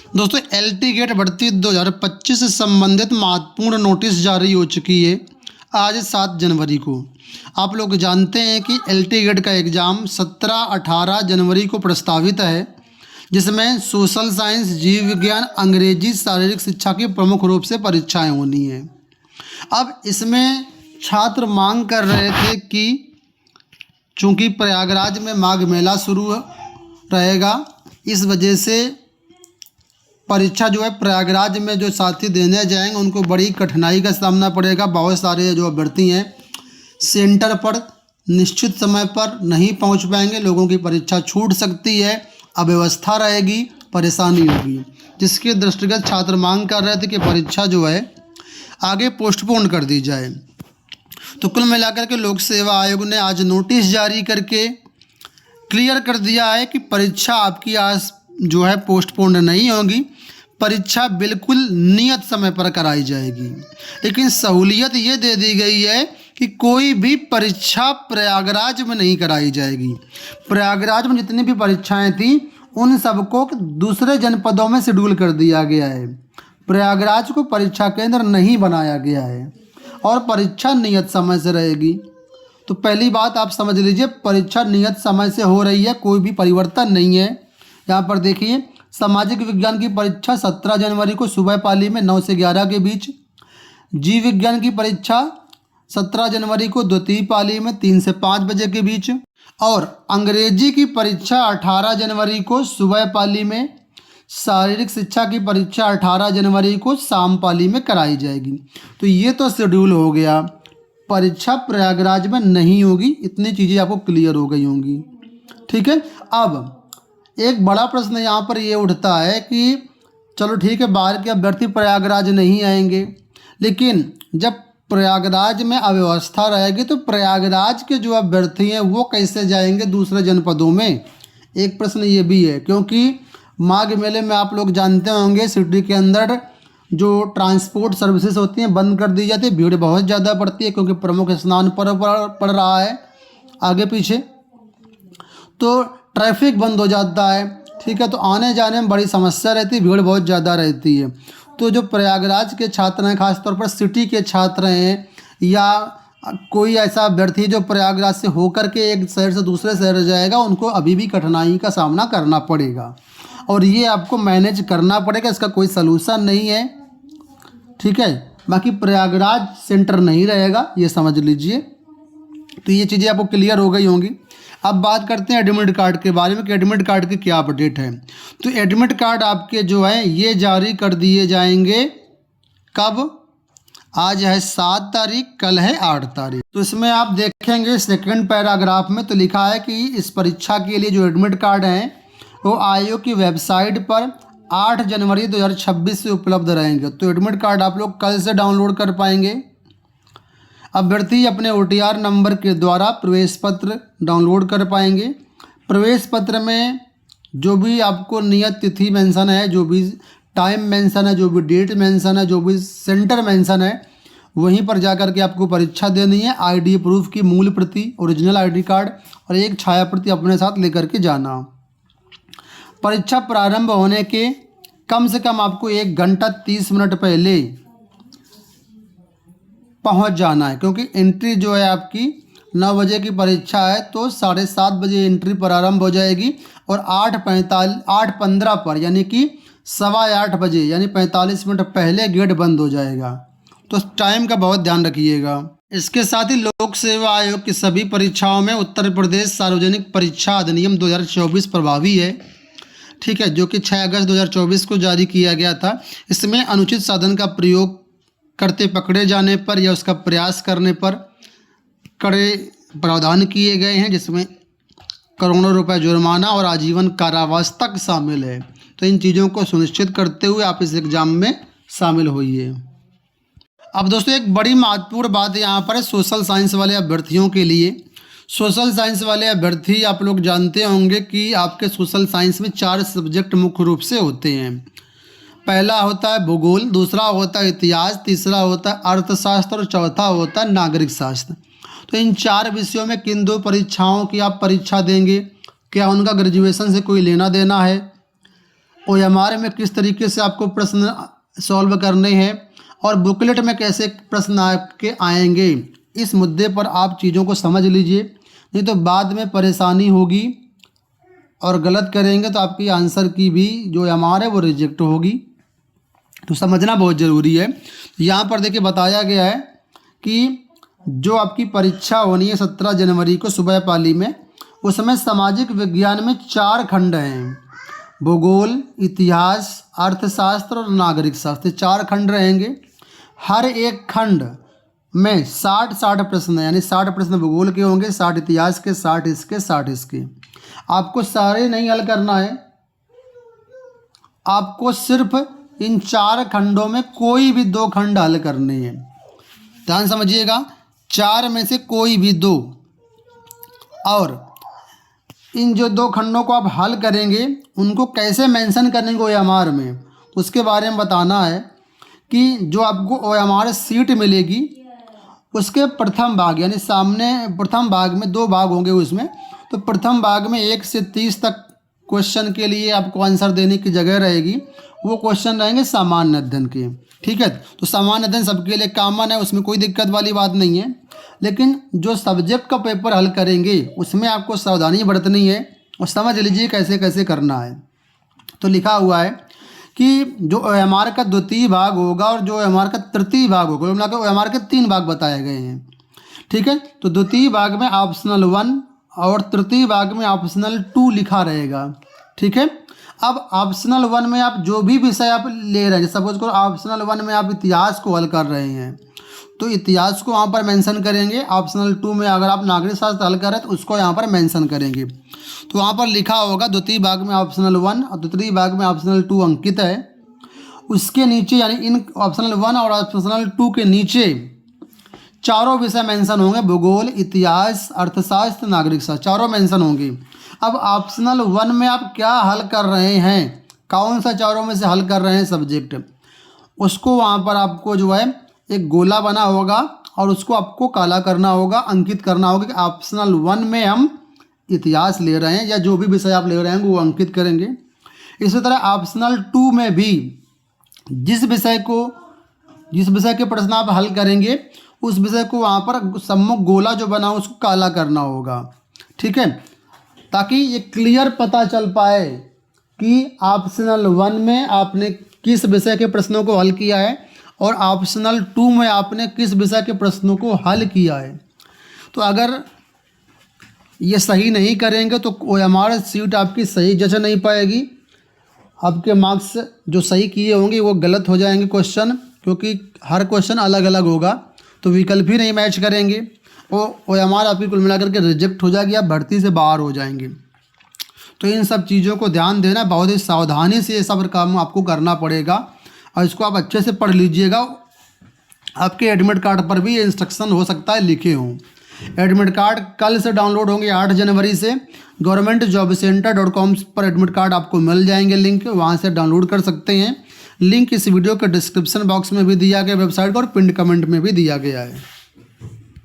दोस्तों LT gate भर्ती 2025 से संबंधित महत्वपूर्ण नोटिस जारी हो चुकी है आज 7 जनवरी को। आप लोग जानते हैं कि एलटी गेट का एग्ज़ाम 17-18 जनवरी को प्रस्तावित है, जिसमें सोशल साइंस, जीव विज्ञान, अंग्रेजी, शारीरिक शिक्षा की प्रमुख रूप से परीक्षाएं होनी हैं। अब इसमें छात्र मांग कर रहे थे कि चूँकि प्रयागराज में माघ मेला शुरू रहेगा, इस वजह से परीक्षा जो है प्रयागराज में जो साथी देने जाएंगे उनको बड़ी कठिनाई का सामना पड़ेगा। बहुत सारे जो अभ्यर्थी हैं सेंटर पर निश्चित समय पर नहीं पहुंच पाएंगे, लोगों की परीक्षा छूट सकती है, अव्यवस्था रहेगी, परेशानी होगी, जिसके दृष्टिगत छात्र मांग कर रहे थे कि परीक्षा जो है आगे पोस्टपोन कर दी जाए। तो कुल मिलाकर के लोक सेवा आयोग ने आज नोटिस जारी करके क्लियर कर दिया है कि परीक्षा आपकी आज जो है पोस्टपोन नहीं होगी, परीक्षा बिल्कुल नियत समय पर कराई जाएगी। लेकिन सहूलियत ये दे दी गई है कि कोई भी परीक्षा प्रयागराज में नहीं कराई जाएगी। प्रयागराज में जितनी भी परीक्षाएं थी उन सबको दूसरे जनपदों में शेड्यूल कर दिया गया है। प्रयागराज को परीक्षा केंद्र नहीं बनाया गया है और परीक्षा नियत समय से रहेगी। तो पहली बात आप समझ लीजिए, परीक्षा नियत समय से हो रही है, कोई भी परिवर्तन नहीं है। यहाँ पर देखिए, सामाजिक विज्ञान की परीक्षा 17 जनवरी को सुबह पाली में 9 से 11 के बीच, जीव विज्ञान की परीक्षा 17 जनवरी को द्वितीय पाली में 3 से 5 बजे के बीच, और अंग्रेजी की परीक्षा 18 जनवरी को सुबह पाली में, शारीरिक शिक्षा की परीक्षा 18 जनवरी को शाम पाली में कराई जाएगी। तो ये तो शेड्यूल हो गया, परीक्षा प्रयागराज में नहीं होगी, इतनी चीज़ें आपको क्लियर हो गई होंगी। ठीक है। अब एक बड़ा प्रश्न यहाँ पर ये उठता है कि चलो ठीक है, बाहर के अभ्यर्थी प्रयागराज नहीं आएंगे, लेकिन जब प्रयागराज में अव्यवस्था रहेगी तो प्रयागराज के जो अभ्यर्थी हैं वो कैसे जाएंगे दूसरे जनपदों में? एक प्रश्न ये भी है, क्योंकि माघ मेले में आप लोग जानते होंगे सिटी के अंदर जो ट्रांसपोर्ट सर्विसेज होती हैं बंद कर दी जाती है, भीड़ बहुत ज़्यादा पड़ती है क्योंकि प्रमुख स्नान पर्व पड़ रहा है आगे पीछे, तो ट्रैफिक बंद हो जाता है। ठीक है, तो आने जाने में बड़ी समस्या रहती है, भीड़ बहुत ज़्यादा रहती है। तो जो प्रयागराज के छात्र हैं, खासतौर पर सिटी के छात्र हैं, या कोई ऐसा अभ्यर्थी जो प्रयागराज से होकर के एक शहर से दूसरे शहर जाएगा, उनको अभी भी कठिनाई का सामना करना पड़ेगा और ये आपको मैनेज करना पड़ेगा, इसका कोई सलूशन नहीं है। ठीक है, बाकी प्रयागराज सेंटर नहीं रहेगा, ये समझ लीजिए। तो ये चीज़ें आपको क्लियर हो गई होंगी। अब बात करते हैं एडमिट कार्ड के बारे में कि एडमिट कार्ड की क्या अपडेट है। तो एडमिट कार्ड आपके जो है ये जारी कर दिए जाएंगे कब? आज है 7 तारीख, कल है 8 तारीख। तो इसमें आप देखेंगे सेकंड पैराग्राफ में तो लिखा है कि इस परीक्षा के लिए जो एडमिट कार्ड हैं वो आयोग की वेबसाइट पर 8 जनवरी 2026 से उपलब्ध रहेंगे। तो एडमिट कार्ड आप लोग कल से डाउनलोड कर पाएंगे। अभ्यर्थी अपने OTR नंबर के द्वारा प्रवेश पत्र डाउनलोड कर पाएंगे। प्रवेश पत्र में जो भी आपको नियत तिथि मेंशन है, जो भी टाइम मेंशन है, जो भी डेट मेंशन है, जो भी सेंटर मेंशन है, वहीं पर जाकर के आपको परीक्षा देनी है। ID प्रूफ की मूल प्रति, ओरिजिनल ID कार्ड और एक छाया प्रति अपने साथ लेकर के जाना। परीक्षा प्रारंभ होने के कम से कम आपको 1 घंटा 30 मिनट पहले पहुंच जाना है, क्योंकि एंट्री जो है आपकी 9 बजे की परीक्षा है, तो 7:30 बजे एंट्री प्रारंभ हो जाएगी और 8:15 पर यानी कि 8:15 बजे यानी 45 मिनट पहले गेट बंद हो जाएगा। तो टाइम का बहुत ध्यान रखिएगा। इसके साथ ही लोक सेवा आयोग की सभी परीक्षाओं में उत्तर प्रदेश सार्वजनिक परीक्षा अधिनियम 2024 प्रभावी है। ठीक है, जो कि 6 अगस्त 2024 को जारी किया गया था। इसमें अनुचित साधन का प्रयोग करते पकड़े जाने पर या उसका प्रयास करने पर कड़े प्रावधान किए गए हैं, जिसमें करोड़ों रुपए जुर्माना और आजीवन कारावास तक शामिल है। तो इन चीज़ों को सुनिश्चित करते हुए आप इस एग्ज़ाम में शामिल होइए। अब दोस्तों एक बड़ी महत्वपूर्ण बात यहाँ पर है सोशल साइंस वाले अभ्यर्थियों के लिए। सोशल साइंस वाले अभ्यर्थी आप लोग जानते होंगे कि आपके सोशल साइंस में 4 सब्जेक्ट मुख्य रूप से होते हैं। पहला होता है भूगोल, दूसरा होता है इतिहास, तीसरा होता है अर्थशास्त्र और चौथा होता है नागरिक शास्त्र। तो इन 4 विषयों में किन 2 परीक्षाओं की आप परीक्षा देंगे? क्या उनका ग्रेजुएशन से कोई लेना देना है? OMR में किस तरीके से आपको प्रश्न सॉल्व करने हैं और बुकलेट में कैसे प्रश्न आपके आएंगे, इस मुद्दे पर आप चीज़ों को समझ लीजिए, नहीं तो बाद में परेशानी होगी और गलत करेंगे तो आपकी आंसर की भी जो OMR है वो रिजेक्ट होगी। तो समझना बहुत ज़रूरी है। यहाँ पर देखिए बताया गया है कि जो आपकी परीक्षा होनी है 17 जनवरी को सुबह पाली में, उसमें सामाजिक विज्ञान में 4 खंड हैं, भूगोल, इतिहास, अर्थशास्त्र और नागरिक शास्त्र, 4 खंड रहेंगे। हर एक खंड में 60 प्रश्न हैं, यानी 60 प्रश्न भूगोल के होंगे, 60 इतिहास के, 60 इसके, 60 इसके। आपको सारे नहीं हल करना है, आपको सिर्फ इन 4 खंडों में कोई भी 2 खंड हल करने हैं। ध्यान समझिएगा, 4 में से कोई भी 2, और इन जो 2 खंडों को आप हल करेंगे उनको कैसे मेंशन करेंगे OMR में, उसके बारे में बताना है। कि जो आपको OMR सीट मिलेगी उसके प्रथम भाग, यानी सामने प्रथम भाग में 2 भाग होंगे उसमें, तो प्रथम भाग में 1 से 30 तक क्वेश्चन के लिए आपको आंसर देने की जगह रहेगी। वो क्वेश्चन रहेंगे सामान्य अध्ययन के, ठीक है। तो सामान्य अध्ययन सबके लिए कॉमन है, उसमें कोई दिक्कत वाली बात नहीं है। लेकिन जो सब्जेक्ट का पेपर हल करेंगे उसमें आपको सावधानी बरतनी है और समझ लीजिए कैसे कैसे करना है। तो लिखा हुआ है कि जो OMR का द्वितीय भाग होगा और जो OMR का तृतीय भाग होगा, मिलाकर OMR के 3 भाग बताए गए हैं, ठीक है। तो द्वितीय भाग में ऑप्शनल 1 और तृतीय भाग में ऑप्शनल 2 लिखा रहेगा, ठीक है। अब ऑप्शनल 1 में आप जो भी विषय आप ले रहे हैं, सपोज करो ऑप्शनल 1 में आप इतिहास को हल कर रहे हैं तो इतिहास को वहाँ पर मेंशन करेंगे। ऑप्शनल 2 में अगर आप नागरिक शास्त्र हल कर रहे हैं तो उसको यहाँ पर मेंशन करेंगे। तो वहाँ पर लिखा होगा द्वितीय भाग में ऑप्शनल 1 और तृतीय भाग में ऑप्शनल 2 अंकित है। उसके नीचे यानी इन ऑप्शनल 1 और ऑप्शनल 2 के नीचे 4 विषय मेंशन होंगे, भूगोल, इतिहास, अर्थशास्त्र, नागरिक शास्त्र, 4 मेंशन होंगे। अब ऑप्शनल 1 में आप क्या हल कर रहे हैं, कौन सा 4 में से हल कर रहे हैं सब्जेक्ट, उसको वहाँ पर आपको जो है एक गोला बना होगा और उसको आपको काला करना होगा, अंकित करना होगा कि ऑप्शनल 1 में हम इतिहास ले रहे हैं या जो भी विषय आप ले रहे हैं वो अंकित करेंगे। इसी तरह ऑप्शनल 2 में भी जिस विषय के प्रश्न आप हल करेंगे उस विषय को वहाँ पर सम्मुख गोला जो बना उसको काला करना होगा, ठीक है, ताकि ये क्लियर पता चल पाए कि ऑप्शनल 1 में आपने किस विषय के प्रश्नों को हल किया है और ऑप्शनल 2 में आपने किस विषय के प्रश्नों को हल किया है। तो अगर ये सही नहीं करेंगे तो OMR सीट आपकी सही जच नहीं पाएगी, आपके मार्क्स जो सही किए होंगे वो गलत हो जाएंगे क्वेश्चन, क्योंकि हर क्वेश्चन अलग अलग होगा तो विकल्प ही नहीं मैच करेंगे। OMR आपकी कुल मिलाकर के रिजेक्ट हो जाएगी, आप भर्ती से बाहर हो जाएंगे। तो इन सब चीज़ों को ध्यान देना, बहुत ही सावधानी से ये सब काम आपको करना पड़ेगा और इसको आप अच्छे से पढ़ लीजिएगा। आपके एडमिट कार्ड पर भी ये इंस्ट्रक्शन हो सकता है लिखे हों। एडमिट कार्ड कल से डाउनलोड होंगे 8 जनवरी से। governmentjobcenter.com पर एडमिट कार्ड आपको मिल जाएंगे, लिंक वहाँ से डाउनलोड कर सकते हैं। लिंक इस वीडियो के डिस्क्रिप्शन बॉक्स में भी दिया गया, वेबसाइट और पिन कमेंट में भी दिया गया है।